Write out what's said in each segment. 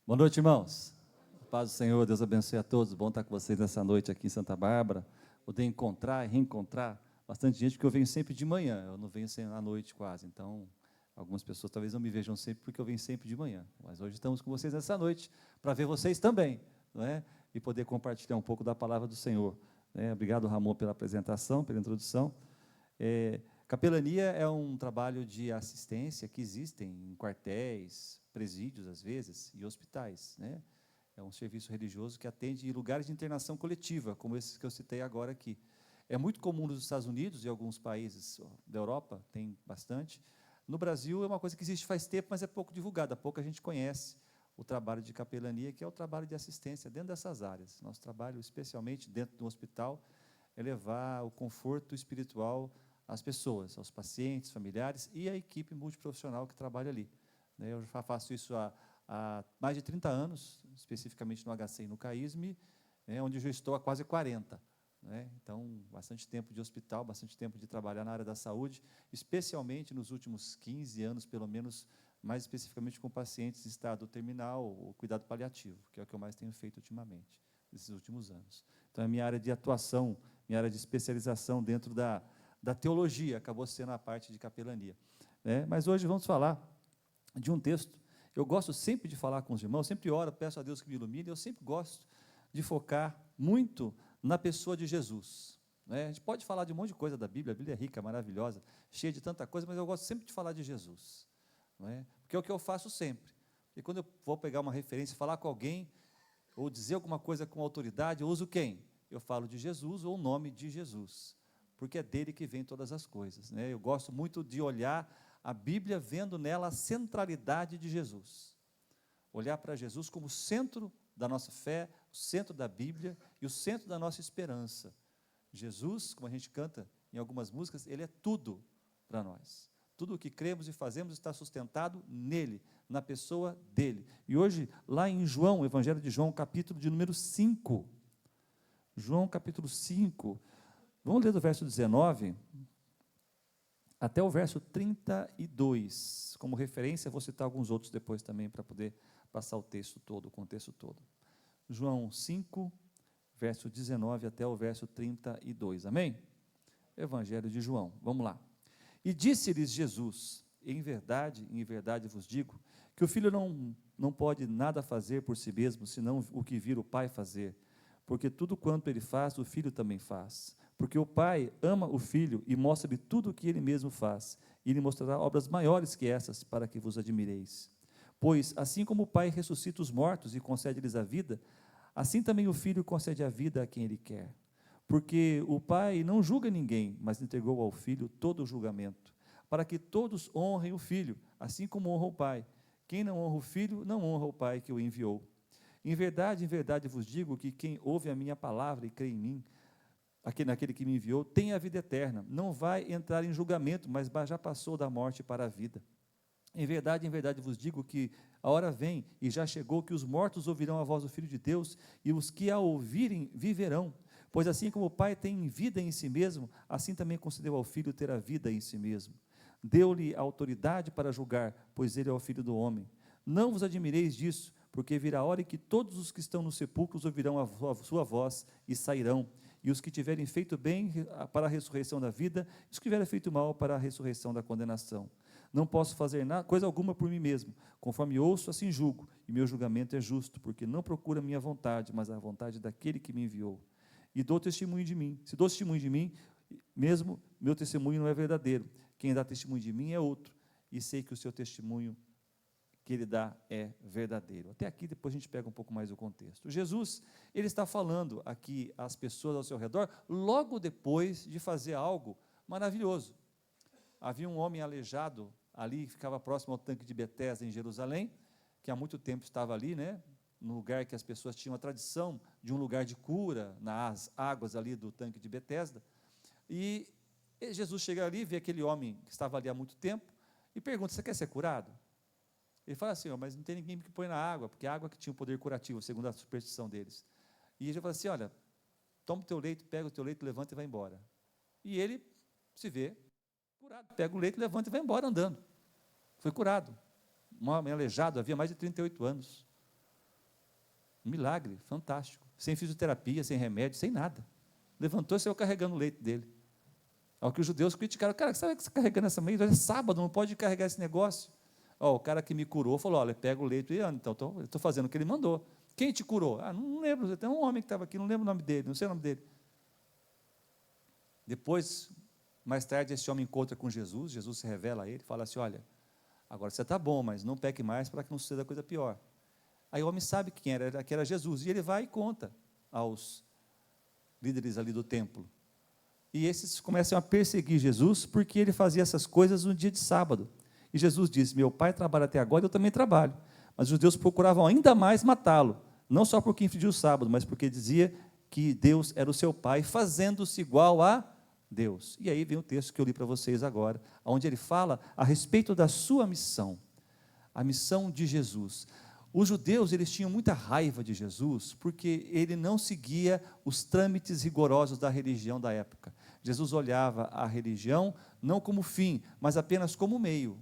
Boa noite, irmãos. Paz do Senhor, Deus abençoe a todos. Bom estar com vocês nessa noite aqui em Santa Bárbara. Poder encontrar e reencontrar bastante gente, porque eu venho sempre de manhã, eu não venho sempre à noite quase. Então, algumas pessoas talvez não me vejam sempre, porque eu venho sempre de manhã. Mas hoje estamos com vocês nessa noite, para ver vocês também, não é? E poder compartilhar um pouco da palavra do Senhor. Obrigado, Ramon, pela apresentação, pela introdução. Capelania é um trabalho de assistência que existem em quartéis, presídios, às vezes, e hospitais, né? É um serviço religioso que atende em lugares de internação coletiva, como esses que eu citei agora aqui. É muito comum nos Estados Unidos e alguns países da Europa, tem bastante. No Brasil é uma coisa que existe faz tempo, mas é pouco divulgada, pouca gente conhece o trabalho de capelania, que é o trabalho de assistência dentro dessas áreas. Nosso trabalho, especialmente dentro do hospital, é levar o conforto espiritual às pessoas, aos pacientes, familiares e à equipe multiprofissional que trabalha ali. Eu já faço isso há mais de 30 anos, especificamente no HC e no CAISM, onde eu já estou há quase 40. Então, bastante tempo de hospital, bastante tempo de trabalhar na área da saúde, especialmente nos últimos 15 anos, pelo menos, mais especificamente com pacientes em estado terminal ou cuidado paliativo, que é o que eu mais tenho feito ultimamente, nesses últimos anos. Então, a minha área de atuação, minha área de especialização dentro da teologia, acabou sendo a parte de capelania. Mas hoje vamos falar de um texto. Eu gosto sempre de falar com os irmãos, sempre oro, peço a Deus que me ilumine, eu sempre gosto de focar muito na pessoa de Jesus. A gente pode falar de um monte de coisa da Bíblia, a Bíblia é rica, maravilhosa, cheia de tanta coisa, mas eu gosto sempre de falar de Jesus. Porque é o que eu faço sempre. E quando eu vou pegar uma referência, falar com alguém, ou dizer alguma coisa com autoridade, eu uso quem? Eu falo de Jesus ou o nome de Jesus, porque é dele que vem todas as coisas. Eu gosto muito de olhar a Bíblia vendo nela a centralidade de Jesus. Olhar para Jesus como o centro da nossa fé, o centro da Bíblia e o centro da nossa esperança. Jesus, como a gente canta em algumas músicas, ele é tudo para nós. Tudo o que cremos e fazemos está sustentado nele, na pessoa dele. E hoje, lá em João, Evangelho de João, capítulo de número 5. João, capítulo 5. Vamos ler do verso 19 até o verso 32. Como referência, vou citar alguns outros depois também, para poder passar o texto todo, o contexto todo. João 5, verso 19 até o verso 32. Amém? Evangelho de João. Vamos lá. E disse-lhes Jesus: em verdade vos digo, que o filho não pode nada fazer por si mesmo, senão o que vir o Pai fazer. Porque tudo quanto ele faz, o filho também faz. Porque o Pai ama o Filho e mostra-lhe tudo o que ele mesmo faz. E lhe mostrará obras maiores que essas, para que vos admireis. Pois, assim como o Pai ressuscita os mortos e concede-lhes a vida, assim também o Filho concede a vida a quem ele quer. Porque o Pai não julga ninguém, mas entregou ao Filho todo o julgamento, para que todos honrem o Filho, assim como honra o Pai. Quem não honra o Filho, não honra o Pai que o enviou. Em verdade vos digo que quem ouve a minha palavra e crê em mim, naquele que me enviou, tem a vida eterna, não vai entrar em julgamento, mas já passou da morte para a vida. Em verdade vos digo que a hora vem, e já chegou, que os mortos ouvirão a voz do Filho de Deus, e os que a ouvirem viverão. Pois assim como o Pai tem vida em si mesmo, assim também concedeu ao Filho ter a vida em si mesmo. Deu-lhe autoridade para julgar, pois ele é o Filho do homem. Não vos admireis disso, porque virá a hora em que todos os que estão nos sepulcros ouvirão a sua voz e sairão, e os que tiverem feito bem para a ressurreição da vida, e os que tiverem feito mal para a ressurreição da condenação. Não posso fazer coisa alguma por mim mesmo, conforme ouço, assim julgo, e meu julgamento é justo, porque não procura a minha vontade, mas a vontade daquele que me enviou. E dou testemunho de mim. Se dou testemunho de mim, mesmo meu testemunho não é verdadeiro. Quem dá testemunho de mim é outro, e sei que o seu testemunho que ele dá é verdadeiro. Até aqui, depois a gente pega um pouco mais o contexto. Jesus, ele está falando aqui às pessoas ao seu redor, logo depois de fazer algo maravilhoso. Havia um homem aleijado ali, que ficava próximo ao tanque de Betesda, em Jerusalém, que há muito tempo estava ali, no lugar que as pessoas tinham a tradição de um lugar de cura, nas águas ali do tanque de Betesda. E Jesus chega ali, vê aquele homem que estava ali há muito tempo, e pergunta: você quer ser curado? Ele fala assim: mas não tem ninguém que põe na água, porque a água que tinha um poder curativo, segundo a superstição deles. E ele fala assim: olha, toma o teu leito, pega o teu leito, levanta e vai embora. E ele se vê curado, pega o leito, levanta e vai embora andando. Foi curado. Um homem aleijado, havia mais de 38 anos. Um milagre fantástico. Sem fisioterapia, sem remédio, sem nada. Levantou e saiu carregando o leito dele. Ao que os judeus criticaram, cara, sabe que você está carregando essa meia? É sábado, não pode carregar esse negócio. O cara que me curou falou, olha, pega o leito e anda. Então, eu estou fazendo o que ele mandou. Quem te curou? Não lembro, tem um homem que estava aqui, não lembro o nome dele, não sei o nome dele. Depois, mais tarde, esse homem encontra com Jesus, Jesus se revela a ele, fala assim, olha, agora você está bom, mas não peque mais para que não suceda coisa pior. Aí o homem sabe quem era, que era Jesus, e ele vai e conta aos líderes ali do templo. E esses começam a perseguir Jesus, porque ele fazia essas coisas no dia de sábado. E Jesus disse, meu pai trabalha até agora, eu também trabalho. Mas os judeus procuravam ainda mais matá-lo, não só porque infringiu o sábado, mas porque dizia que Deus era o seu pai, fazendo-se igual a Deus. E aí vem o texto que eu li para vocês agora, onde ele fala a respeito da sua missão, a missão de Jesus. Os judeus, eles tinham muita raiva de Jesus, porque ele não seguia os trâmites rigorosos da religião da época. Jesus olhava a religião não como fim, mas apenas como meio.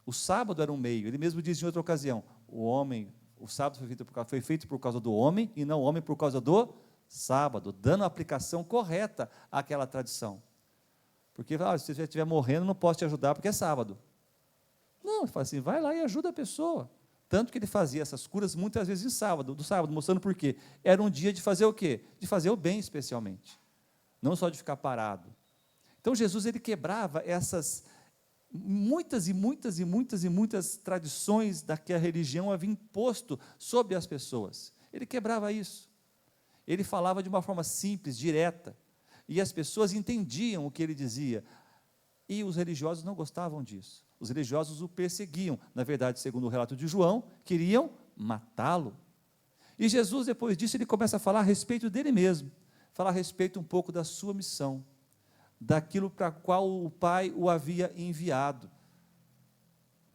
O sábado era um meio. Ele mesmo diz em outra ocasião, o sábado foi feito por causa do homem, e não o homem por causa do sábado, dando a aplicação correta àquela tradição. Porque, se você já estiver morrendo, não posso te ajudar, porque é sábado. Não, ele fala assim, vai lá e ajuda a pessoa. Tanto que ele fazia essas curas muitas vezes do sábado, mostrando por quê. Era um dia de fazer o quê? De fazer o bem, especialmente. Não só de ficar parado. Então, Jesus, ele quebrava essas muitas tradições da que a religião havia imposto sobre as pessoas. Ele quebrava isso. Ele falava de uma forma simples, direta, e as pessoas entendiam o que ele dizia. E os religiosos não gostavam disso. Os religiosos o perseguiam. Na verdade, segundo o relato de João, queriam matá-lo. E Jesus, depois disso, ele começa a falar a respeito dele mesmo, falar a respeito um pouco da sua missão, daquilo para qual o Pai o havia enviado.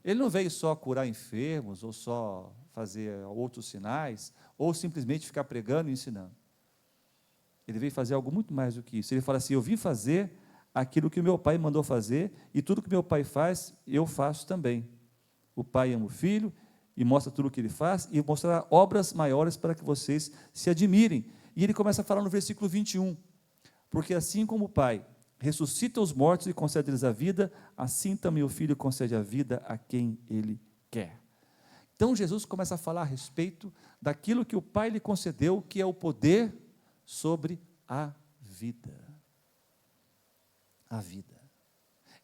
Ele não veio só curar enfermos, ou só fazer outros sinais, ou simplesmente ficar pregando e ensinando. Ele veio fazer algo muito mais do que isso. Ele fala assim, eu vim fazer aquilo que o meu Pai mandou fazer, e tudo que meu Pai faz, eu faço também. O Pai ama o Filho, e mostra tudo o que Ele faz, e mostrará obras maiores para que vocês se admirem. E ele começa a falar no versículo 21, porque assim como o Pai ressuscita os mortos e concede-lhes a vida, assim também o Filho concede a vida a quem Ele quer. Então Jesus começa a falar a respeito daquilo que o Pai lhe concedeu, que é o poder sobre a vida. A vida.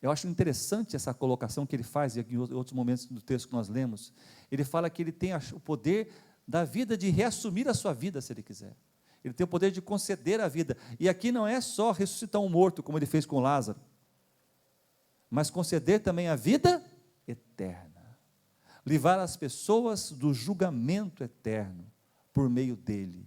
Eu acho interessante essa colocação que ele faz, e em outros momentos do texto que nós lemos, ele fala que ele tem o poder da vida de reassumir a sua vida, se ele quiser. Ele tem o poder de conceder a vida. E aqui não é só ressuscitar um morto, como ele fez com Lázaro, mas conceder também a vida eterna. Livrar as pessoas do julgamento eterno, por meio dele.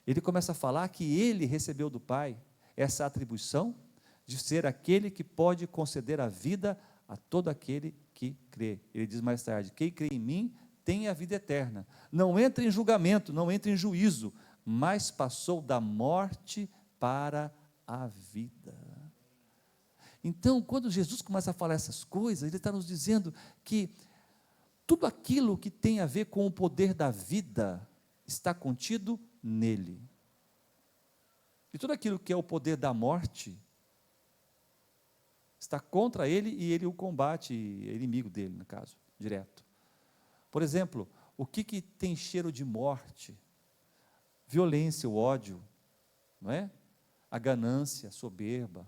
Ele começa a falar que ele recebeu do Pai essa atribuição de ser aquele que pode conceder a vida a todo aquele que crê. Ele diz mais tarde, quem crê em mim tem a vida eterna. Não entra em julgamento, não entra em juízo, mas passou da morte para a vida. Então, quando Jesus começa a falar essas coisas, ele está nos dizendo que tudo aquilo que tem a ver com o poder da vida está contido nele. E tudo aquilo que é o poder da morte está contra ele e ele o combate, é inimigo dele, no caso, direto. Por exemplo, o que tem cheiro de morte? Violência, o ódio, não é? A ganância, a soberba,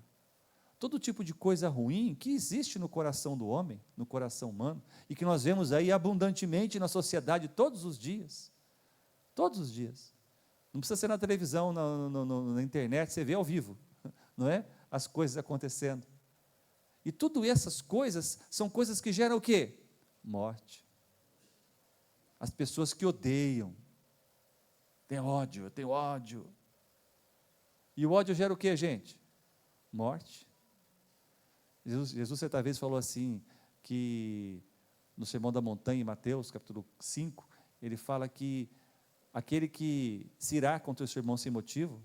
todo tipo de coisa ruim que existe no coração do homem, no coração humano, e que nós vemos aí abundantemente na sociedade todos os dias. Todos os dias. Não precisa ser na televisão, na internet, você vê ao vivo, não é? As coisas acontecendo. E tudo essas coisas são coisas que geram o quê? Morte. As pessoas que odeiam. Tem ódio, eu tenho ódio. E o ódio gera o quê, gente? Morte. Jesus certa vez falou assim, que no Sermão da Montanha, em Mateus, capítulo 5, ele fala que aquele que se irá contra o seu irmão sem motivo,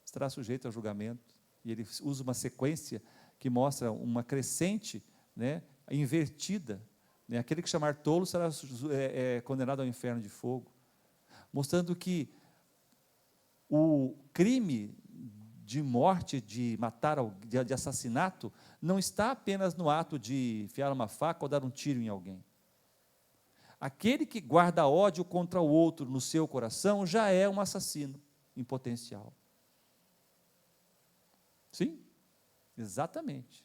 estará sujeito ao julgamento. E ele usa uma sequência que mostra uma crescente, né, invertida. Né? Aquele que chamar tolo será condenado ao inferno de fogo. mostrando que o crime de morte, de matar, de assassinato, não está apenas no ato de enfiar uma faca ou dar um tiro em alguém. Aquele que guarda ódio contra o outro no seu coração já é um assassino em potencial. Sim, exatamente.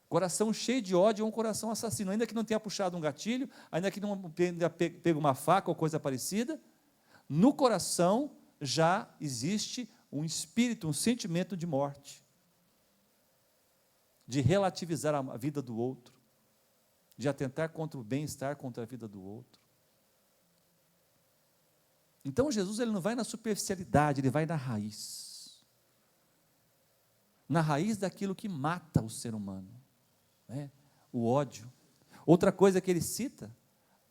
Coração cheio de ódio é um coração assassino, ainda que não tenha puxado um gatilho, ainda que não tenha pego uma faca ou coisa parecida, no coração já existe um espírito, um sentimento de morte, de relativizar a vida do outro, de atentar contra o bem-estar, contra a vida do outro. Então Jesus ele não vai na superficialidade, ele vai na raiz daquilo que mata o ser humano, né? O ódio. Outra coisa que ele cita,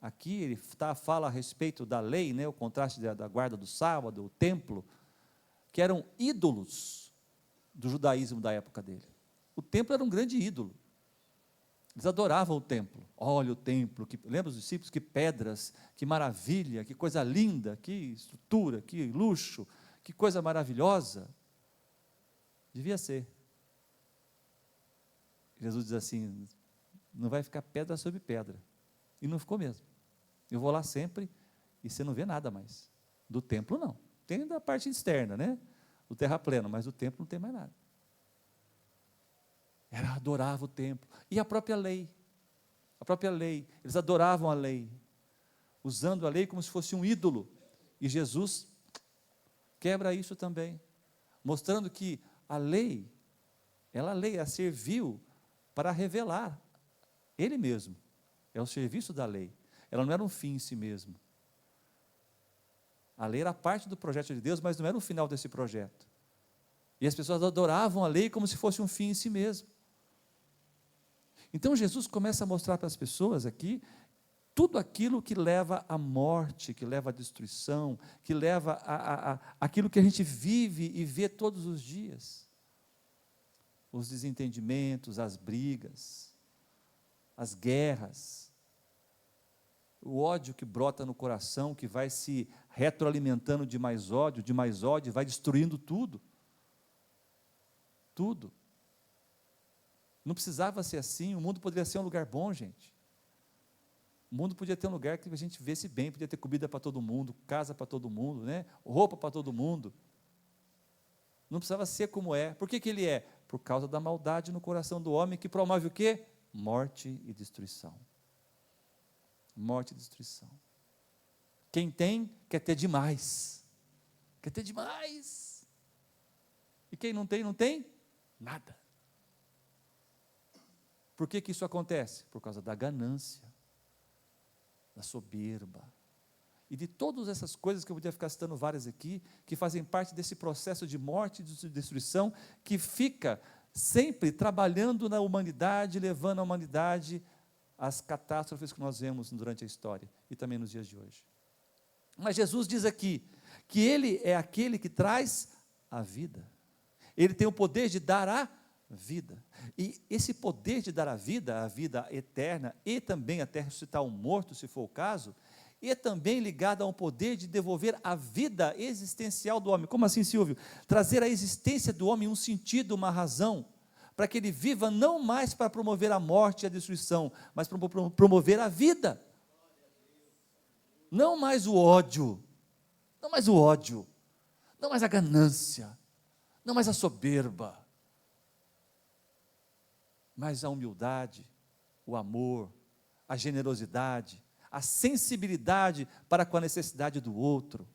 aqui ele fala a respeito da lei, né? O contraste da guarda do sábado, o templo, que eram ídolos do judaísmo da época dele. O templo era um grande ídolo. Eles adoravam o templo. Olha o templo, lembra os discípulos? Que pedras, que maravilha, que coisa linda, que estrutura, que luxo, que coisa maravilhosa. Devia ser. Jesus diz assim, não vai ficar pedra sobre pedra. E não ficou mesmo. Eu vou lá sempre e você não vê nada mais. Do templo não. Tem da parte externa, né? Do terrapleno, mas do templo não tem mais nada. Adorava o templo. E a própria lei. Eles adoravam a lei, usando a lei como se fosse um ídolo. E Jesus quebra isso também, mostrando que a lei, ela serviu para revelar Ele mesmo. É o serviço da lei. Ela não era um fim em si mesmo. A lei era parte do projeto de Deus, mas não era o final desse projeto. E as pessoas adoravam a lei como se fosse um fim em si mesmo. Então Jesus começa a mostrar para as pessoas aqui tudo aquilo que leva à morte, que leva à destruição, que leva aquilo que a gente vive e vê todos os dias. Os desentendimentos, as brigas, as guerras, o ódio que brota no coração, que vai se retroalimentando de mais ódio, vai destruindo tudo. Tudo. Não precisava ser assim, o mundo poderia ser um lugar bom, gente. O mundo podia ter um lugar que a gente visse bem, podia ter comida para todo mundo, casa para todo mundo, né? Roupa para todo mundo. Não precisava ser como é. Por que ele é? Por causa da maldade no coração do homem, que promove o quê? Morte e destruição. Morte e destruição. Quem tem, quer ter demais. Quer ter demais. E quem não tem, não tem nada. Por que isso acontece? Por causa da ganância, da soberba, e de todas essas coisas que eu podia ficar citando várias aqui, que fazem parte desse processo de morte e de destruição, que fica sempre trabalhando na humanidade, levando a humanidade às catástrofes que nós vemos durante a história, e também nos dias de hoje. Mas Jesus diz aqui, que Ele é aquele que traz a vida, Ele tem o poder de dar a vida, e esse poder de dar a vida eterna, e também até ressuscitar um morto, se for o caso, é também ligado a um poder de devolver a vida existencial do homem. Como assim, Silvio? Trazer à existência do homem um sentido, uma razão, para que ele viva não mais para promover a morte e a destruição, mas para promover a vida. Não mais o ódio, não mais a ganância, não mais a soberba, mas a humildade, o amor, a generosidade, a sensibilidade para com a necessidade do outro,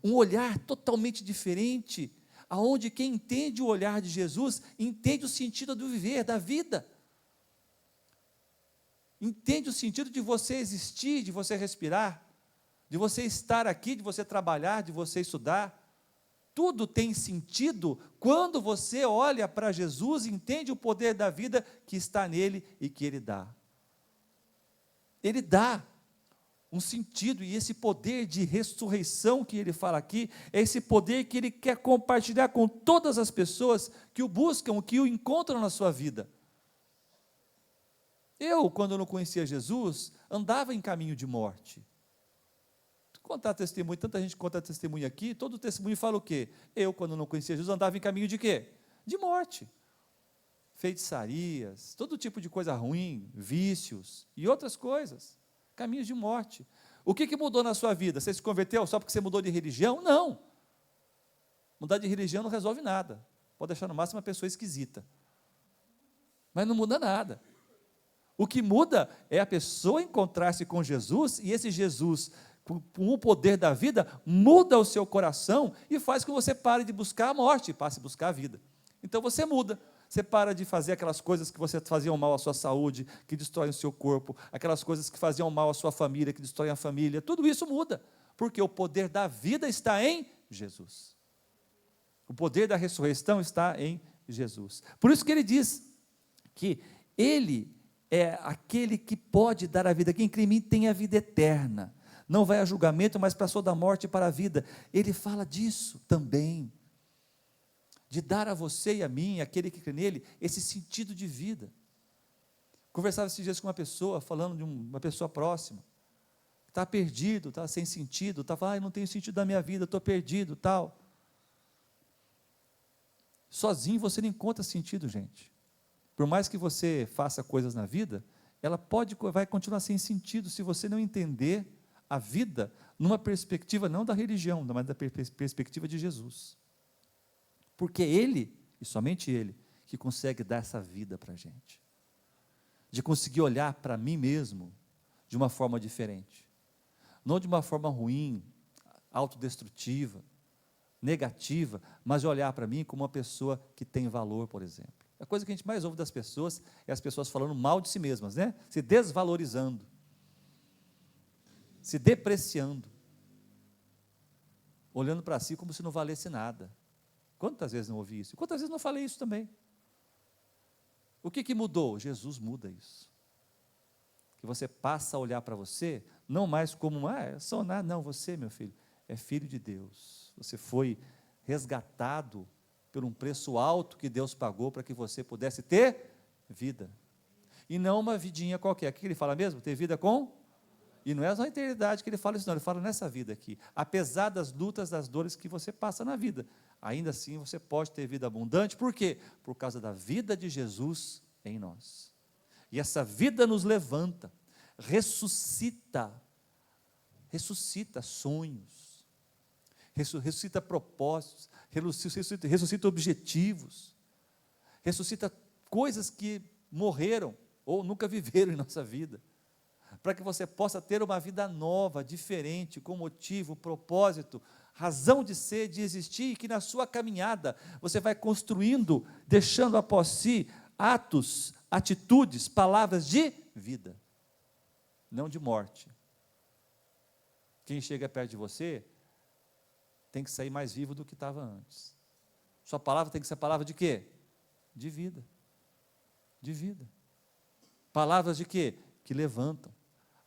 um olhar totalmente diferente, aonde quem entende o olhar de Jesus, entende o sentido do viver, da vida, entende o sentido de você existir, de você respirar, de você estar aqui, de você trabalhar, de você estudar. Tudo tem sentido quando você olha para Jesus e entende o poder da vida que está nele e que Ele dá. Ele dá um sentido, e esse poder de ressurreição que Ele fala aqui, é esse poder que Ele quer compartilhar com todas as pessoas que o buscam, que o encontram na sua vida. Eu, quando eu não conhecia Jesus, andava em caminho de morte. contar testemunho, tanta gente conta testemunho aqui, todo testemunho fala o quê? Eu, quando não conhecia Jesus, andava em caminho de quê? De morte. Feitiçarias, todo tipo de coisa ruim, vícios e outras coisas, caminhos de morte. O que mudou na sua vida? Você se converteu só porque você mudou de religião? Não. Mudar de religião não resolve nada. Pode deixar no máximo uma pessoa esquisita. Mas não muda nada. O que muda é a pessoa encontrar-se com Jesus, e esse Jesus, com o poder da vida, muda o seu coração e faz com que você pare de buscar a morte e passe a buscar a vida. Então você muda. Você para de fazer aquelas coisas que você faziam mal à sua saúde, que destroem o seu corpo, aquelas coisas que faziam mal à sua família, que destroem a família. Tudo isso muda, porque o poder da vida está em Jesus. O poder da ressurreição está em Jesus. Por isso que ele diz que ele é aquele que pode dar a vida. Quem crê em mim tem a vida eterna. Não vai a julgamento, mas passou da morte para a vida. Ele fala disso também. De dar a você e a mim, aquele que crê nele, esse sentido de vida. Conversava esses dias com uma pessoa, falando de uma pessoa próxima. Está perdido, está sem sentido, está falando, não tenho sentido da minha vida, estou perdido, tal. Sozinho você não encontra sentido, gente. Por mais que você faça coisas na vida, ela vai continuar sem sentido se você não entender a vida numa perspectiva não da religião, mas da perspectiva de Jesus. Porque Ele, e somente Ele, que consegue dar essa vida para a gente. De conseguir olhar para mim mesmo de uma forma diferente. Não de uma forma ruim, autodestrutiva, negativa, mas de olhar para mim como uma pessoa que tem valor, por exemplo. A coisa que a gente mais ouve das pessoas é as pessoas falando mal de si mesmas, né? Se desvalorizando, se depreciando, olhando para si como se não valesse nada. Quantas vezes não ouvi isso? Quantas vezes não falei isso também? O que mudou? Jesus muda isso. Que você passa a olhar para você, não mais como, sou nada, não, você, meu filho, é filho de Deus. Você foi resgatado por um preço alto que Deus pagou para que você pudesse ter vida. E não uma vidinha qualquer. O que ele fala mesmo? Ter vida com? E não é só na eternidade que ele fala isso, não. Ele fala nessa vida aqui. Apesar das lutas, das dores que você passa na vida, ainda assim você pode ter vida abundante. Por quê? Por causa da vida de Jesus em nós. E essa vida nos levanta, ressuscita sonhos, ressuscita propósitos, ressuscita objetivos, ressuscita coisas que morreram ou nunca viveram em nossa vida, para que você possa ter uma vida nova, diferente, com motivo, propósito, razão de ser, de existir, e que na sua caminhada você vai construindo, deixando após si atos, atitudes, palavras de vida, não de morte. Quem chega perto de você tem que sair mais vivo do que estava antes. Sua palavra tem que ser palavra de quê? De vida. De vida. Palavras de quê? Que levantam.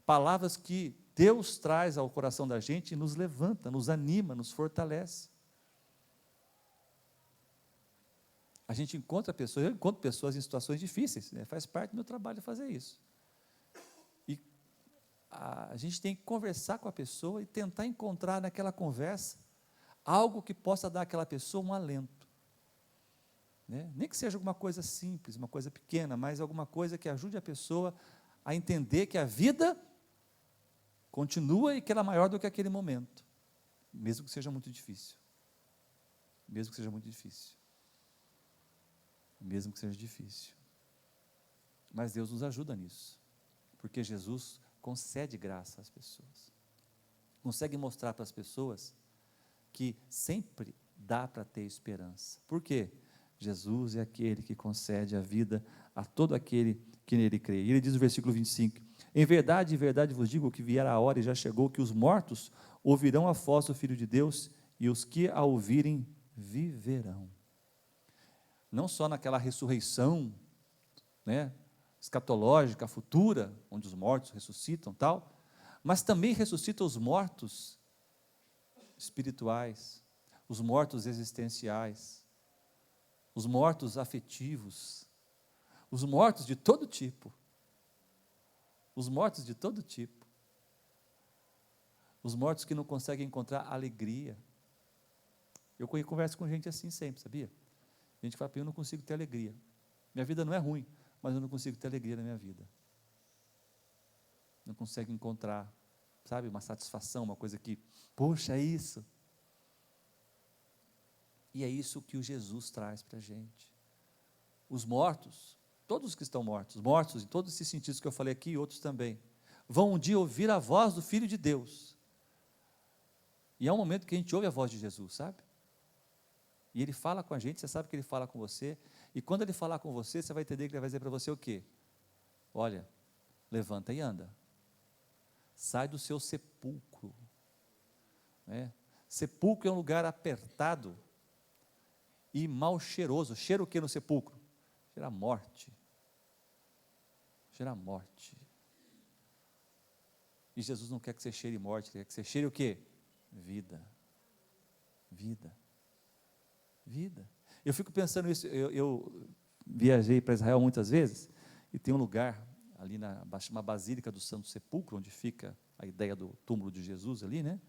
Palavras que Deus traz ao coração da gente e nos levanta, nos anima, nos fortalece. A gente encontra pessoas, eu encontro pessoas em situações difíceis, né? Faz parte do meu trabalho fazer isso. E a gente tem que conversar com a pessoa e tentar encontrar naquela conversa algo que possa dar àquela pessoa um alento. Né? Nem que seja alguma coisa simples, uma coisa pequena, mas alguma coisa que ajude a pessoa a entender que a vida continua e que ela é maior do que aquele momento, mesmo que seja muito difícil. Mesmo que seja muito difícil. Mesmo que seja difícil. Mas Deus nos ajuda nisso, porque Jesus concede graça às pessoas. Consegue mostrar para as pessoas que sempre dá para ter esperança. Por quê? Jesus é aquele que concede a vida a todo aquele que nele crê. E ele diz no versículo 25, em verdade vos digo que vier a hora e já chegou que os mortos ouvirão a voz do Filho de Deus e os que a ouvirem viverão. Não só naquela ressurreição, né, escatológica, futura, onde os mortos ressuscitam, tal, mas também ressuscita os mortos espirituais, os mortos existenciais, os mortos afetivos, os mortos de todo tipo, os mortos de todo tipo. Os mortos que não conseguem encontrar alegria. Eu converso com gente assim sempre, sabia? Gente que fala, eu não consigo ter alegria. Minha vida não é ruim, mas eu não consigo ter alegria na minha vida. Não consigo encontrar, sabe, uma satisfação, uma coisa que, poxa, é isso. E é isso que o Jesus traz para a gente. Os mortos, todos os que estão mortos em todos esses sentidos que eu falei aqui e outros também, vão um dia ouvir a voz do Filho de Deus. E é um momento que a gente ouve a voz de Jesus, sabe? E Ele fala com a gente, você sabe que Ele fala com você, e quando Ele falar com você, você vai entender que Ele vai dizer para você o quê? Olha, levanta e anda. Sai do seu sepulcro. Sepulcro é um lugar apertado e mal cheiroso. Cheira o que no sepulcro? Cheira a morte. Cheira a morte. E Jesus não quer que você cheire morte, Ele quer que você cheire o quê? Vida. Vida. Vida. Eu fico pensando isso, eu viajei para Israel muitas vezes, e tem um lugar ali uma basílica do Santo Sepulcro, onde fica a ideia do túmulo de Jesus ali, né?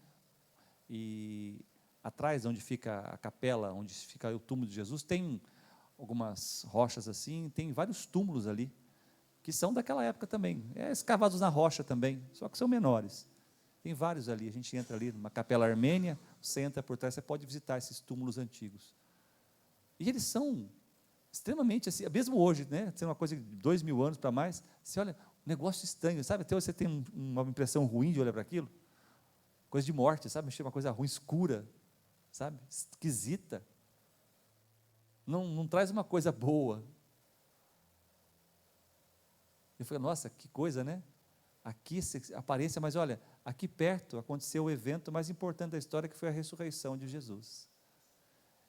E atrás, onde fica a capela, onde fica o túmulo de Jesus, tem algumas rochas assim, tem vários túmulos ali, que são daquela época também, escavados na rocha também, só que são menores. Tem vários ali, a gente entra ali numa capela armênia, você entra por trás, você pode visitar esses túmulos antigos. E eles são extremamente assim, mesmo hoje, né, tem uma coisa de 2000 anos para mais, você olha, um negócio estranho, sabe, até você tem uma impressão ruim de olhar para aquilo, coisa de morte, sabe, uma coisa ruim, escura, sabe, esquisita, não traz uma coisa boa. Eu falei, nossa, que coisa, né, aqui aparência, mas olha, aqui perto aconteceu o evento mais importante da história, que foi a ressurreição de Jesus.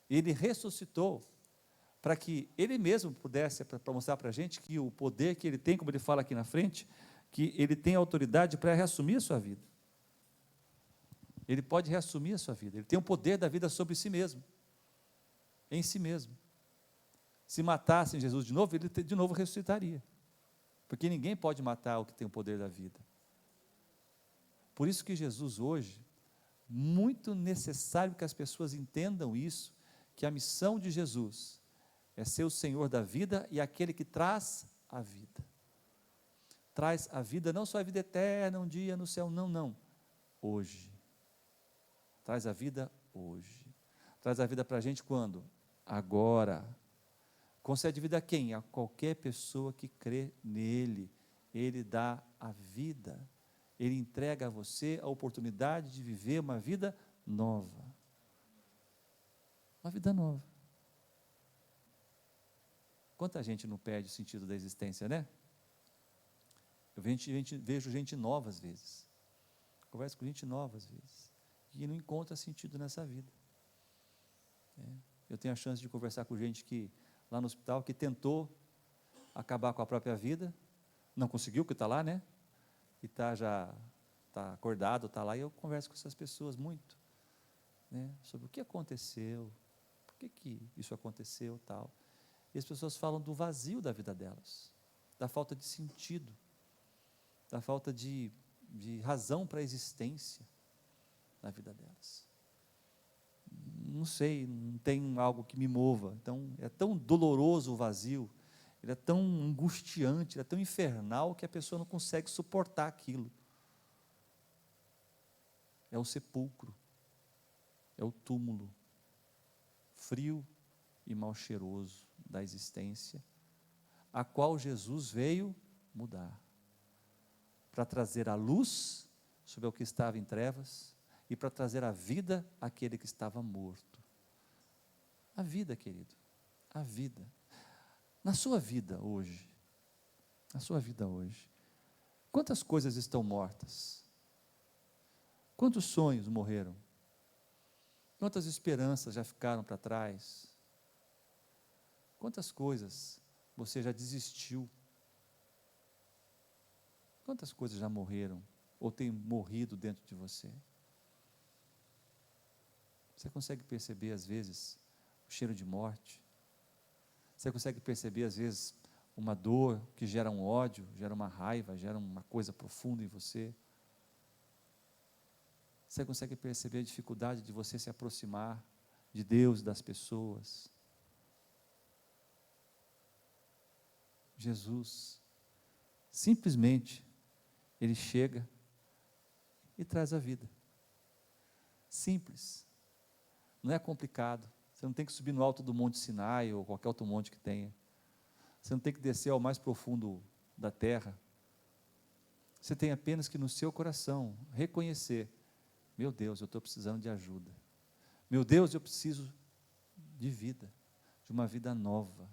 Ele ressuscitou para que Ele mesmo pudesse, para mostrar para a gente que o poder que Ele tem, como Ele fala aqui na frente, que Ele tem autoridade para reassumir a sua vida. Ele pode reassumir a sua vida, Ele tem o poder da vida sobre si mesmo, em si mesmo. Se matassem Jesus de novo, Ele de novo ressuscitaria, porque ninguém pode matar o que tem o poder da vida. Por isso que Jesus hoje, muito necessário que as pessoas entendam isso, que a missão de Jesus é ser o Senhor da vida e aquele que traz a vida. Traz a vida, não só a vida eterna, um dia no céu, não. Hoje. Traz a vida hoje. Traz a vida para a gente quando? Agora. Concede vida a quem? A qualquer pessoa que crê nele. Ele dá a vida. Ele entrega a você a oportunidade de viver uma vida nova. Uma vida nova. Quanta gente não perde o sentido da existência, né? Vejo gente nova às vezes. Converso com gente nova às vezes. E não encontra sentido nessa vida. Eu tenho a chance de conversar com gente que, lá no hospital, que tentou acabar com a própria vida, não conseguiu, que está lá, né? E já está acordado, está lá, e eu converso com essas pessoas muito, né? Sobre o que aconteceu, por que isso aconteceu, tal. E as pessoas falam do vazio da vida delas, da falta de sentido, da falta de razão para a existência na vida delas. Não sei, não tem algo que me mova. Então, é tão doloroso o vazio, ele é tão angustiante, ele é tão infernal, que a pessoa não consegue suportar aquilo. É o sepulcro, é o túmulo, frio e mal cheiroso da existência, a qual Jesus veio mudar, para trazer a luz sobre o que estava em trevas, e para trazer a vida àquele que estava morto. A vida, querido, a vida. Na sua vida hoje, quantas coisas estão mortas? Quantos sonhos morreram? Quantas esperanças já ficaram para trás? Quantas coisas você já desistiu? Quantas coisas já morreram ou têm morrido dentro de você? Você consegue perceber às vezes o cheiro de morte? Você consegue perceber às vezes uma dor que gera um ódio, gera uma raiva, gera uma coisa profunda em você? Você consegue perceber a dificuldade de você se aproximar de Deus e das pessoas? Jesus, simplesmente, Ele chega e traz a vida. Simples. Não é complicado. Você não tem que subir no alto do Monte Sinai ou qualquer outro monte que tenha. Você não tem que descer ao mais profundo da terra. Você tem apenas que no seu coração reconhecer: meu Deus, eu estou precisando de ajuda. Meu Deus, eu preciso de vida, de uma vida nova.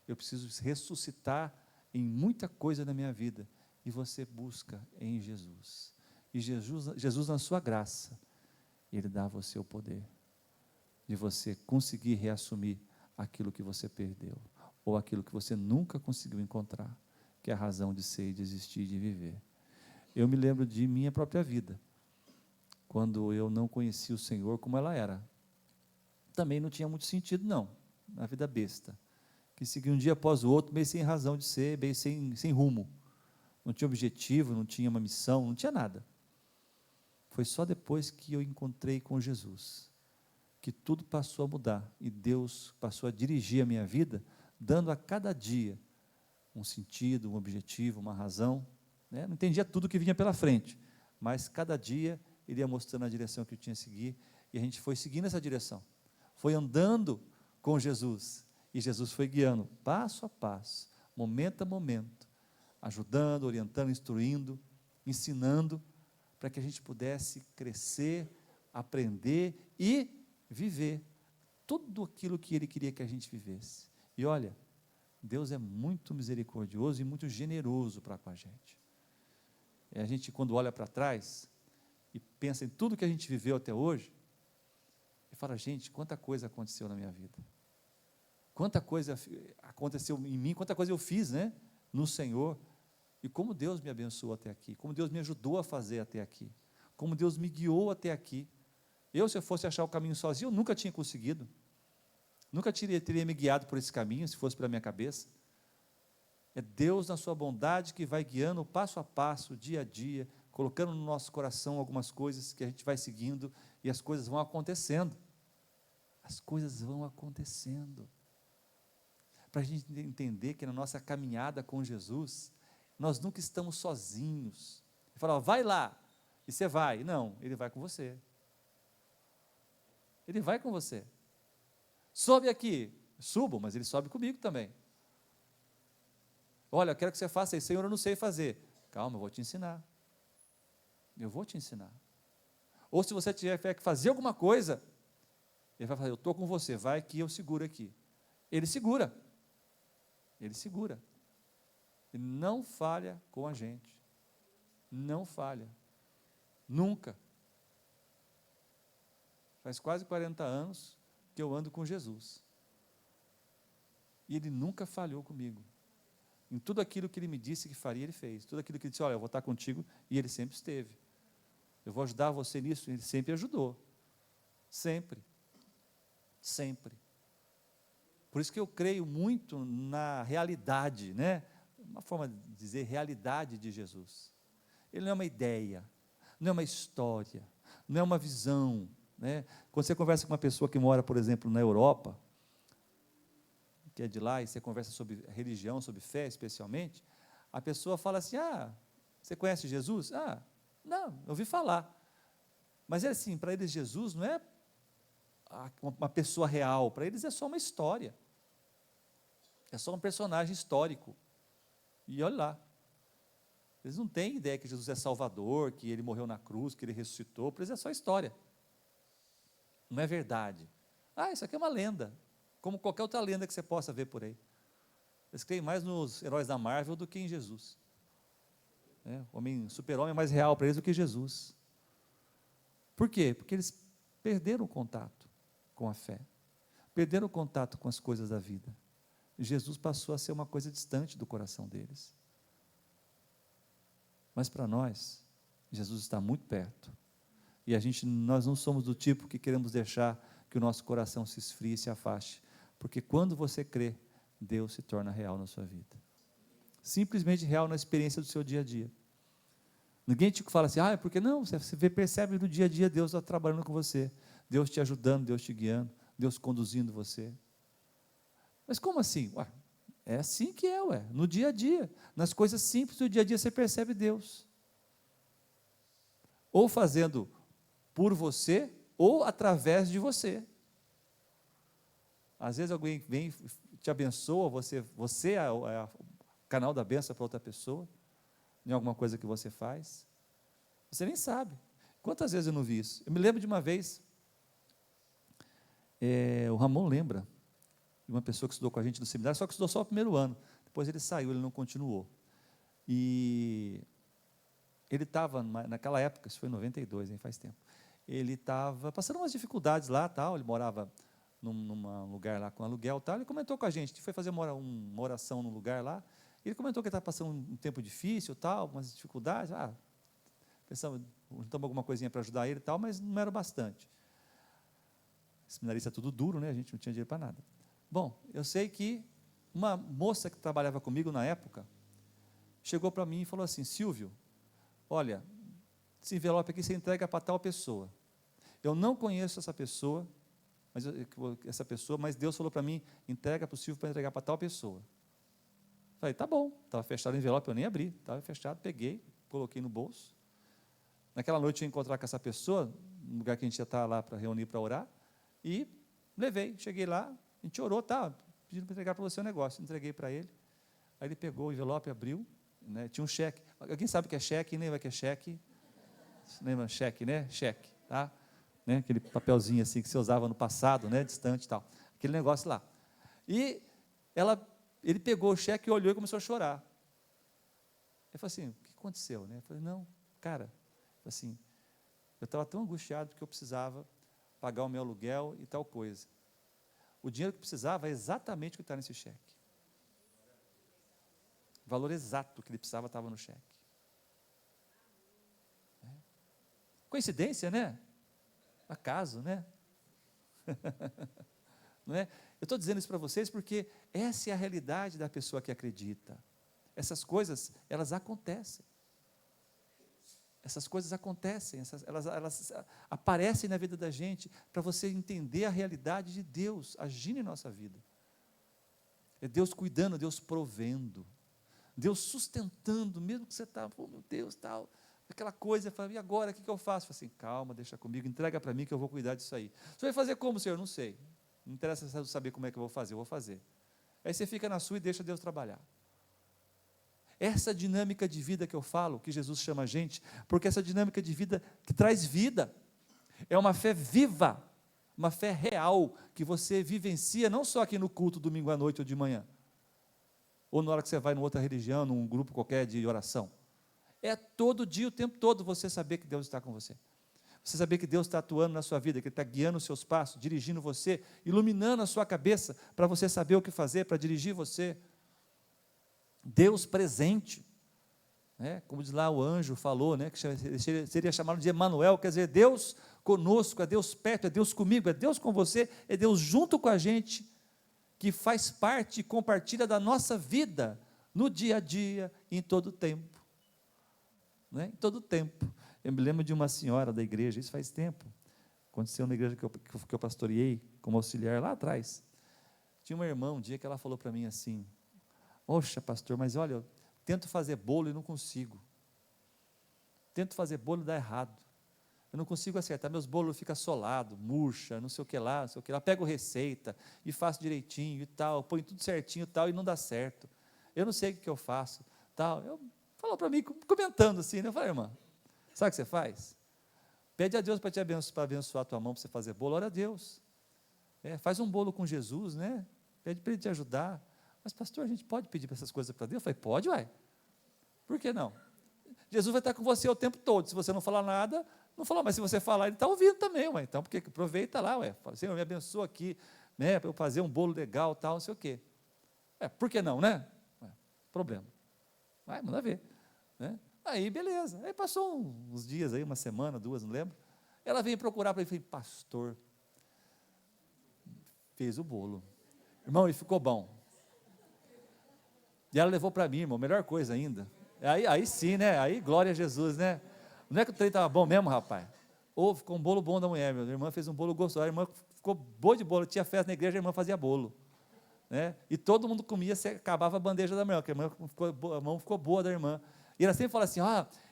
Eu preciso ressuscitar em muita coisa na minha vida. E você busca em Jesus. E Jesus na sua graça, Ele dá a você o poder de você conseguir reassumir aquilo que você perdeu, ou aquilo que você nunca conseguiu encontrar, que é a razão de ser, de existir, de viver. Eu me lembro de minha própria vida, quando eu não conhecia o Senhor como ela era. Também não tinha muito sentido, não, na vida besta, que seguia um dia após o outro, meio sem razão de ser, meio sem rumo, não tinha objetivo, não tinha uma missão, não tinha nada. Foi só depois que eu encontrei com Jesus, que tudo passou a mudar, e Deus passou a dirigir a minha vida, dando a cada dia um sentido, um objetivo, uma razão, né? Não entendia tudo que vinha pela frente, mas cada dia Ele ia mostrando a direção que eu tinha que seguir, e a gente foi seguindo essa direção, foi andando com Jesus, e Jesus foi guiando, passo a passo, momento a momento, ajudando, orientando, instruindo, ensinando, para que a gente pudesse crescer, aprender e viver tudo aquilo que Ele queria que a gente vivesse. E olha, Deus é muito misericordioso e muito generoso para com a gente. A gente, quando olha para trás e pensa em tudo que a gente viveu até hoje, e fala: gente, quanta coisa aconteceu na minha vida, quanta coisa aconteceu em mim, quanta coisa eu fiz, né, no Senhor, e como Deus me abençoou até aqui, como Deus me ajudou a fazer até aqui, como Deus me guiou até aqui. Se eu fosse achar o caminho sozinho, eu nunca tinha conseguido, nunca teria me guiado por esse caminho, se fosse pela minha cabeça. É Deus, na sua bondade, que vai guiando passo a passo, dia a dia, colocando no nosso coração algumas coisas que a gente vai seguindo, e as coisas vão acontecendo. As coisas vão acontecendo. Para a gente entender que na nossa caminhada com Jesus, nós nunca estamos sozinhos. Ele fala: vai lá, e você vai. Não, Ele vai com você. Ele vai com você. Sobe aqui. Subo, mas Ele sobe comigo também. Olha, eu quero que você faça isso. Senhor, eu não sei fazer. Calma, eu vou te ensinar. Eu vou te ensinar. Ou se você tiver que fazer alguma coisa, Ele vai falar: eu estou com você, vai que eu seguro aqui. Ele segura. Ele segura. Ele não falha com a gente. Não falha. Nunca. Faz quase 40 anos que eu ando com Jesus. E Ele nunca falhou comigo. Em tudo aquilo que Ele me disse que faria, Ele fez. Tudo aquilo que Ele disse: olha, eu vou estar contigo, e Ele sempre esteve. Eu vou ajudar você nisso, Ele sempre ajudou. Sempre. Sempre. Por isso que eu creio muito na realidade, né? Uma forma de dizer, realidade de Jesus. Ele não é uma ideia, não é uma história, não é uma visão, né? Quando você conversa com uma pessoa que mora, por exemplo, na Europa, que é de lá, e você conversa sobre religião, sobre fé especialmente, a pessoa fala assim: você conhece Jesus? Não, eu ouvi falar. Mas é assim, para eles Jesus não é uma pessoa real, para eles é só uma história, é só um personagem histórico. E olha lá, eles não têm ideia que Jesus é Salvador, que Ele morreu na cruz, que Ele ressuscitou. Para eles é só história, não é verdade. Isso aqui é uma lenda, como qualquer outra lenda que você possa ver por aí. Eles creem mais nos heróis da Marvel do que em Jesus. O super-homem é mais real para eles do que Jesus. Por quê? Porque eles perderam o contato com a fé, perderam o contato com as coisas da vida. Jesus passou a ser uma coisa distante do coração deles. Mas para nós, Jesus está muito perto. E nós não somos do tipo que queremos deixar que o nosso coração se esfrie e se afaste. Porque quando você crê, Deus se torna real na sua vida. Simplesmente real na experiência do seu dia a dia. Ninguém te fala assim, é porque não, você percebe no dia a dia Deus está trabalhando com você, Deus te ajudando, Deus te guiando, Deus conduzindo você. Mas como assim? Ué, é assim que é, no dia a dia, nas coisas simples do dia a dia você percebe Deus. Ou fazendo por você, ou através de você. Às vezes alguém vem, te abençoa, você é o canal da bênção para outra pessoa, em alguma coisa que você faz. Você nem sabe. Quantas vezes eu não vi isso? Eu me lembro de uma vez, o Ramon lembra, de uma pessoa que estudou com a gente no seminário, só que estudou só o primeiro ano. Depois ele saiu, ele não continuou. E ele estava, naquela época, isso foi em 92, hein, faz tempo, ele estava passando umas dificuldades lá, tal, ele morava num lugar lá com aluguel, tal, ele comentou com a gente foi fazer uma oração num lugar lá, ele comentou que ele estava passando um tempo difícil, tal, umas dificuldades, pensamos, juntamos alguma coisinha para ajudar ele, tal, mas não era bastante. Seminarista é tudo duro, né, a gente não tinha dinheiro para nada. Bom, eu sei que uma moça que trabalhava comigo na época, chegou para mim e falou assim, Silvio, olha, esse envelope aqui você entrega para tal pessoa. Eu não conheço essa pessoa, mas Deus falou para mim, entrega para o Silvio para entregar para tal pessoa. Falei, tá bom, estava fechado o envelope, eu nem abri, estava fechado, peguei, coloquei no bolso. Naquela noite eu ia encontrar com essa pessoa, no lugar que a gente ia estar lá para reunir, para orar, e levei, cheguei lá, a gente orou, pedindo para entregar para você o negócio, entreguei para ele, aí ele pegou o envelope, abriu, né, tinha um cheque. Alguém sabe o que é cheque? Lembra que é cheque? Lembra cheque, né? Cheque, tá? Né? Aquele papelzinho assim que você usava no passado, né? Distante e tal. Aquele negócio lá. E ele pegou o cheque, olhou e começou a chorar. Eu falei assim, o que aconteceu? Né? Eu falei, não, cara, assim, eu estava tão angustiado porque eu precisava pagar o meu aluguel e tal coisa. O dinheiro que precisava é exatamente o que está nesse cheque. O valor exato que ele precisava estava no cheque. Coincidência, né? Acaso, né? Não é? Eu estou dizendo isso para vocês porque essa é a realidade da pessoa que acredita. Essas coisas, elas acontecem. Essas coisas acontecem, elas aparecem na vida da gente para você entender a realidade de Deus agindo em nossa vida. É Deus cuidando, Deus provendo, Deus sustentando, mesmo que você está, meu Deus, tal, aquela coisa, fala, e agora, o que eu faço? Fala assim, calma, deixa comigo, entrega para mim que eu vou cuidar disso aí. Você vai fazer como, Senhor? Não sei. Não interessa saber como é que eu vou fazer. Aí você fica na sua e deixa Deus trabalhar. Essa dinâmica de vida que eu falo, que Jesus chama a gente, porque essa dinâmica de vida que traz vida, é uma fé viva, uma fé real, que você vivencia não só aqui no culto, domingo à noite ou de manhã, ou na hora que você vai em outra religião, num grupo qualquer de oração. É todo dia, o tempo todo, você saber que Deus está com você. Você saber que Deus está atuando na sua vida, que Ele está guiando os seus passos, dirigindo você, iluminando a sua cabeça, para você saber o que fazer, para dirigir você. Deus presente, né? Como diz lá o anjo falou, né? Que seria chamado de Emanuel, quer dizer, Deus conosco, é Deus perto, é Deus comigo, é Deus com você, é Deus junto com a gente, que faz parte e compartilha da nossa vida, no dia a dia, em todo o tempo. Né? Em todo o tempo. Eu me lembro de uma senhora da igreja, isso faz tempo, aconteceu na igreja que eu pastoreei, como auxiliar lá atrás. Tinha uma irmã um dia que ela falou para mim assim, poxa pastor, mas olha, eu tento fazer bolo e não consigo. Tento fazer bolo e dá errado. Eu não consigo acertar, meus bolos ficam solados, murcha, não sei o que lá, não sei o que lá. Pego receita e faço direitinho e tal, ponho tudo certinho e tal, e não dá certo. Eu não sei o que eu faço, tal. Eu falou para mim, comentando assim, né? Eu falei, irmã, sabe o que você faz? Pede a Deus para te abençoar, para abençoar a tua mão, para você fazer bolo, ora a Deus. Faz um bolo com Jesus, né? Pede para Ele te ajudar. Mas pastor, a gente pode pedir para essas coisas para Deus? Eu falei, pode, uai. Por que não? Jesus vai estar com você o tempo todo, se você não falar nada, não falou, mas se você falar, Ele está ouvindo também, ué. Então, porque aproveita lá, ué. Fala, Senhor, me abençoa aqui, né? Para eu fazer um bolo legal, tal, não sei o quê. Por que não, né? Problema. Vai, manda ver. Né? Aí, beleza. Aí passou uns dias aí, uma semana, duas, não lembro. Ela veio procurar para ele, falei, pastor, fez o bolo. Irmão, e ficou bom. E ela levou para mim, irmão, melhor coisa ainda. Aí sim, né? Aí glória a Jesus, né? Não é que o trem estava bom mesmo, rapaz? Ou ficou um bolo bom da mulher, minha irmã fez um bolo gostoso, a irmã ficou boa de bolo, tinha festa na igreja, a irmã fazia bolo. Né? E todo mundo comia, você acabava a bandeja da mulher, porque a mão ficou boa da irmã. E ela sempre fala assim,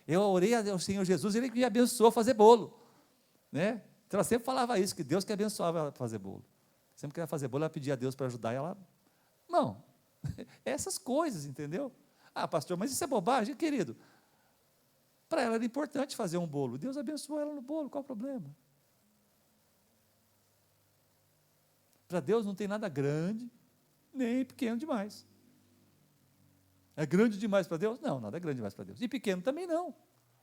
eu orei ao Senhor Jesus, Ele me abençoou a fazer bolo. Né? Então ela sempre falava isso, que Deus que abençoava ela a fazer bolo. Sempre que ela fazer bolo, ela pedia a Deus para ajudar, e ela, não, essas coisas, entendeu? Pastor, mas isso é bobagem, querido. Para ela era importante fazer um bolo, Deus abençoou ela no bolo, qual o problema? Para Deus não tem nada grande, nem pequeno demais. É grande demais para Deus? Não, nada é grande demais para Deus. E pequeno também não.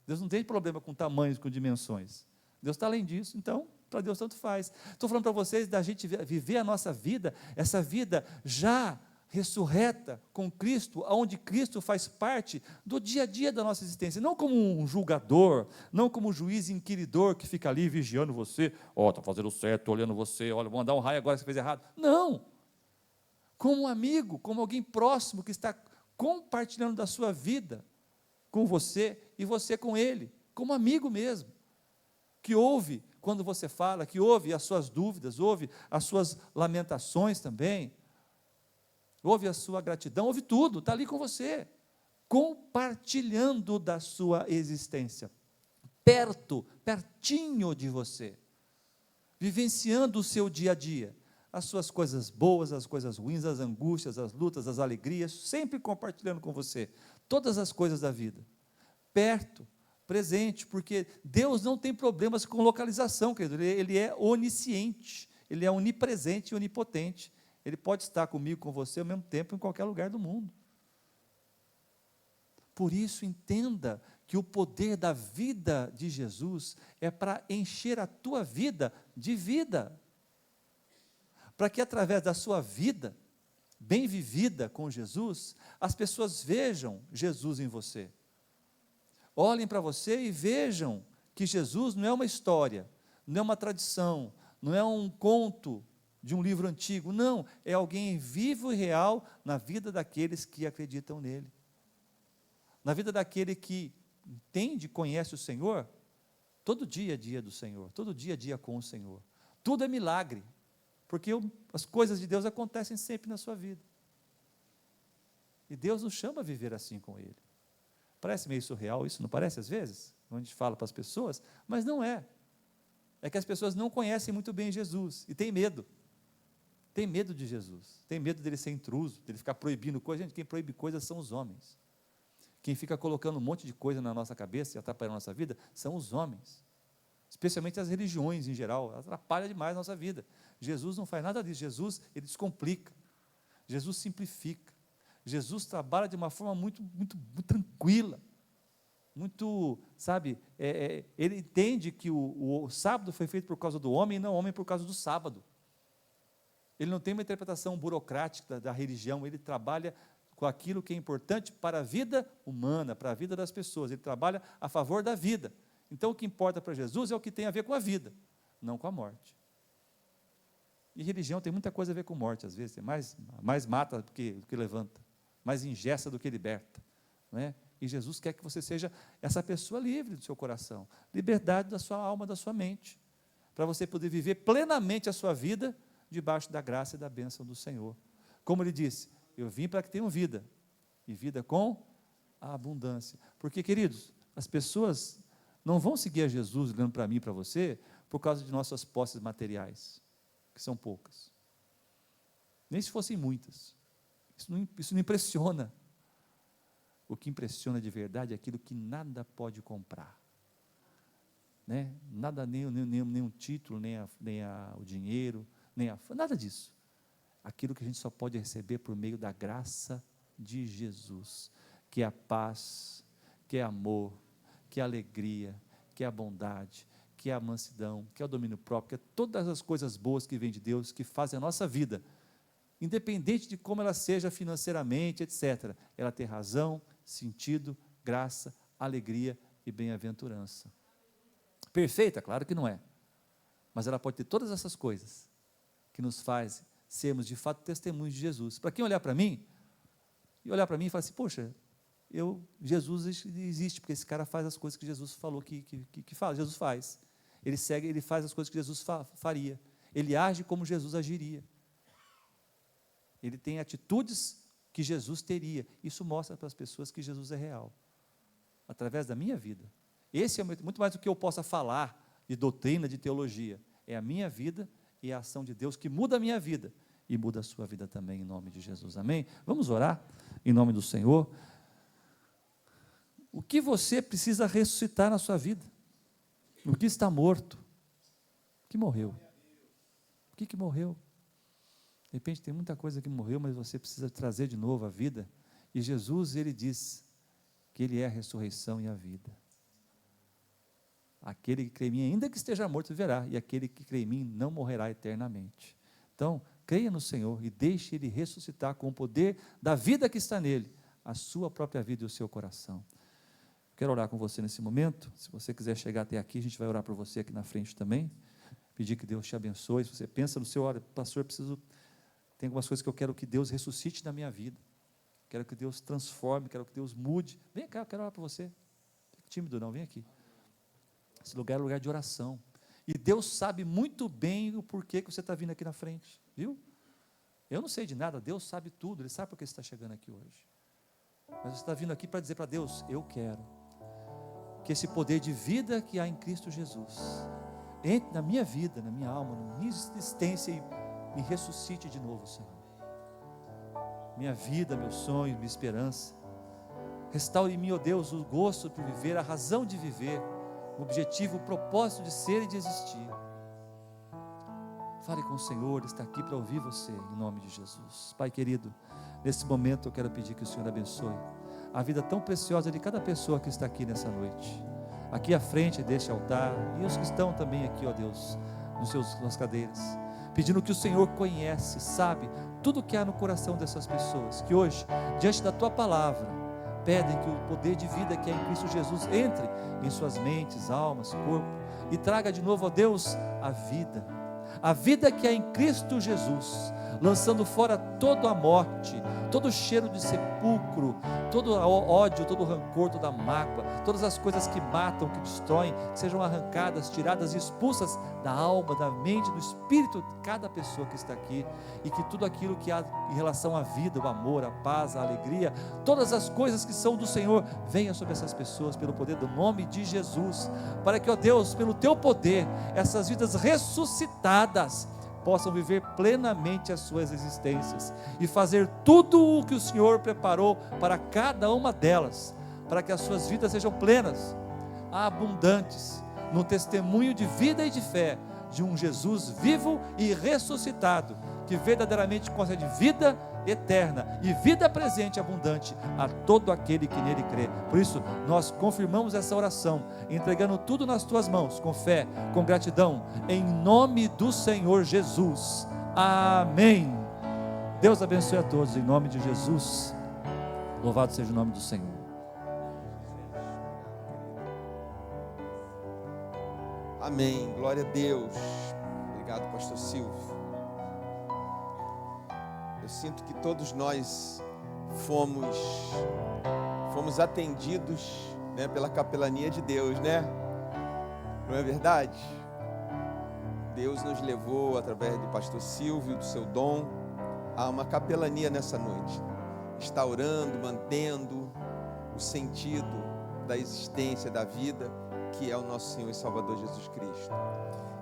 Deus não tem problema com tamanhos, com dimensões. Deus está além disso, então, para Deus tanto faz. Estou falando para vocês da gente viver a nossa vida, essa vida já ressurreta com Cristo, onde Cristo faz parte do dia a dia da nossa existência, não como um julgador, não como um juiz inquiridor que fica ali vigiando você, está fazendo certo, olhando você, olha, vou mandar um raio agora que você fez errado. Não, como um amigo, como alguém próximo que está compartilhando da sua vida com você e você com ele, como amigo mesmo, que ouve quando você fala, que ouve as suas dúvidas, ouve as suas lamentações também, ouve a sua gratidão, ouve tudo, está ali com você, compartilhando da sua existência, pertinho de você, vivenciando o seu dia a dia, as suas coisas boas, as coisas ruins, as angústias, as lutas, as alegrias, sempre compartilhando com você, todas as coisas da vida, perto, presente, porque Deus não tem problemas com localização, querido, Ele é onisciente, Ele é onipresente e onipotente, Ele pode estar comigo, com você, ao mesmo tempo, em qualquer lugar do mundo. Por isso, entenda que o poder da vida de Jesus é para encher a tua vida de vida, para que através da sua vida, bem vivida com Jesus, as pessoas vejam Jesus em você. Olhem para você e vejam que Jesus não é uma história, não é uma tradição, não é um conto de um livro antigo, não, é alguém vivo e real na vida daqueles que acreditam nele. Na vida daquele que entende, conhece o Senhor, todo dia é dia do Senhor, todo dia é dia com o Senhor. Tudo é milagre, porque as coisas de Deus acontecem sempre na sua vida. E Deus nos chama a viver assim com Ele. Parece meio surreal isso, não parece às vezes? Quando a gente fala para as pessoas, mas não é. É que as pessoas não conhecem muito bem Jesus e têm medo. Tem medo de Jesus, tem medo dele ser intruso, dele ficar proibindo coisas. Gente, quem proíbe coisas são os homens. Quem fica colocando um monte de coisa na nossa cabeça e atrapalhando a nossa vida são os homens. Especialmente as religiões em geral, atrapalha demais a nossa vida. Jesus não faz nada disso, Jesus, ele descomplica, Jesus simplifica, Jesus trabalha de uma forma muito tranquila, muito, sabe, ele entende que o sábado foi feito por causa do homem e não o homem por causa do sábado. Ele não tem uma interpretação burocrática da religião, ele trabalha com aquilo que é importante para a vida humana, para a vida das pessoas, ele trabalha a favor da vida. Então, o que importa para Jesus é o que tem a ver com a vida, não com a morte. E religião tem muita coisa a ver com morte, às vezes, mais mata do que levanta, mais ingessa do que liberta, não é? E Jesus quer que você seja essa pessoa livre do seu coração, liberdade da sua alma, da sua mente, para você poder viver plenamente a sua vida, debaixo da graça e da bênção do Senhor. Como ele disse, eu vim para que tenham vida, e vida com a abundância. Porque, queridos, as pessoas não vão seguir a Jesus, olhando para mim e para você, por causa de nossas posses materiais, que são poucas. Nem se fossem muitas. Isso não impressiona. O que impressiona de verdade é aquilo que nada pode comprar. Né? Nada, nenhum título, nem o dinheiro, nada disso. Aquilo que a gente só pode receber por meio da graça de Jesus, que é a paz, que é amor, que é a alegria, que é a bondade, que é a mansidão, que é o domínio próprio, que é todas as coisas boas que vêm de Deus, que fazem a nossa vida, independente de como ela seja financeiramente, etc., ela tem razão, sentido, graça, alegria e bem-aventurança. Perfeita? Claro que não é, mas ela pode ter todas essas coisas, que nos faz sermos de fato testemunhos de Jesus. Para quem olhar para mim, e falar assim, poxa, Jesus existe, porque esse cara faz as coisas que Jesus falou que faz. Jesus faz. Ele faz as coisas que Jesus faria. Ele age como Jesus agiria. Ele tem atitudes que Jesus teria. Isso mostra para as pessoas que Jesus é real, através da minha vida. Esse é muito mais do que eu possa falar de doutrina, de teologia. É a minha vida e a ação de Deus que muda a minha vida e muda a sua vida também, em nome de Jesus. Amém? Vamos orar em nome do Senhor. O que você precisa ressuscitar na sua vida? O que está morto? O que morreu? O que morreu? De repente tem muita coisa que morreu, mas você precisa trazer de novo a vida. E Jesus, ele diz que ele é a ressurreição e a vida. Aquele que crê em mim, ainda que esteja morto, viverá, e aquele que crê em mim não morrerá eternamente. Então, creia no Senhor e deixe Ele ressuscitar com o poder da vida que está nele, a sua própria vida e o seu coração. Quero orar com você nesse momento. Se você quiser chegar até aqui, a gente vai orar por você aqui na frente também, pedir que Deus te abençoe. Se você pensa no seu, olha, pastor, tem algumas coisas que eu quero que Deus ressuscite na minha vida, quero que Deus transforme, quero que Deus mude. Vem cá, eu quero orar por você. Fique tímido não, vem aqui. Esse lugar é lugar de oração, e Deus sabe muito bem o porquê que você está vindo aqui na frente, viu? Eu não sei de nada, Deus sabe tudo, Ele sabe por que você está chegando aqui hoje, mas você está vindo aqui para dizer para Deus: eu quero que esse poder de vida que há em Cristo Jesus entre na minha vida, na minha alma, na minha existência, e me ressuscite de novo, Senhor. Minha vida, meu sonho, minha esperança, restaure em mim, ó Deus, o gosto por viver, a razão de viver, o objetivo, o propósito de ser e de existir. Fale com o Senhor, Ele está aqui para ouvir você, em nome de Jesus. Pai querido, nesse momento eu quero pedir que o Senhor abençoe a vida tão preciosa de cada pessoa que está aqui nessa noite, aqui à frente deste altar, e os que estão também aqui, ó Deus, nas cadeiras, pedindo que o Senhor conhece, sabe, tudo o que há no coração dessas pessoas, que hoje, diante da Tua palavra, pedem que o poder de vida que é em Cristo Jesus entre em suas mentes, almas, corpo, e traga de novo, ó Deus, a vida que é em Cristo Jesus, lançando fora toda a morte, todo o cheiro de sepulcro, todo o ódio, todo o rancor, toda a mágoa, todas as coisas que matam, que destroem, sejam arrancadas, tiradas e expulsas da alma, da mente, do espírito de cada pessoa que está aqui, e que tudo aquilo que há em relação à vida, o amor, a paz, a alegria, todas as coisas que são do Senhor, venham sobre essas pessoas, pelo poder do nome de Jesus, para que, ó Deus, pelo Teu poder, essas vidas ressuscitadas possam viver plenamente as suas existências e fazer tudo o que o Senhor preparou para cada uma delas, para que as suas vidas sejam plenas, abundantes, no testemunho de vida e de fé de um Jesus vivo e ressuscitado, que verdadeiramente concede vida eterna e vida presente e abundante a todo aquele que nele crê. Por isso, nós confirmamos essa oração, entregando tudo nas Tuas mãos, com fé, com gratidão, em nome do Senhor Jesus. Amém. Deus abençoe a todos, em nome de Jesus. Louvado seja o nome do Senhor. Amém, glória a Deus. Obrigado, pastor Silvio. Eu sinto que todos nós fomos atendidos, né, pela capelania de Deus, né? Não é verdade? Deus nos levou, através do pastor Silvio, do seu dom, a uma capelania nessa noite, instaurando, mantendo o sentido da existência, da vida, que é o nosso Senhor e Salvador Jesus Cristo.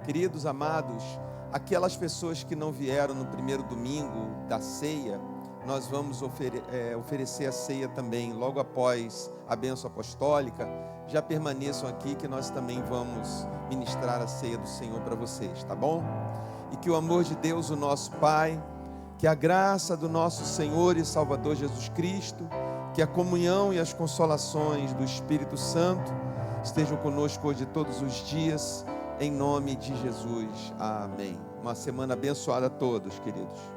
Queridos amados, aquelas pessoas que não vieram no primeiro domingo da ceia, nós vamos oferecer a ceia também, logo após a bênção apostólica. Já permaneçam aqui que nós também vamos ministrar a ceia do Senhor para vocês, tá bom? E que o amor de Deus, o nosso Pai, que a graça do nosso Senhor e Salvador Jesus Cristo, que a comunhão e as consolações do Espírito Santo estejam conosco hoje todos os dias, em nome de Jesus. Amém. Uma semana abençoada a todos, queridos.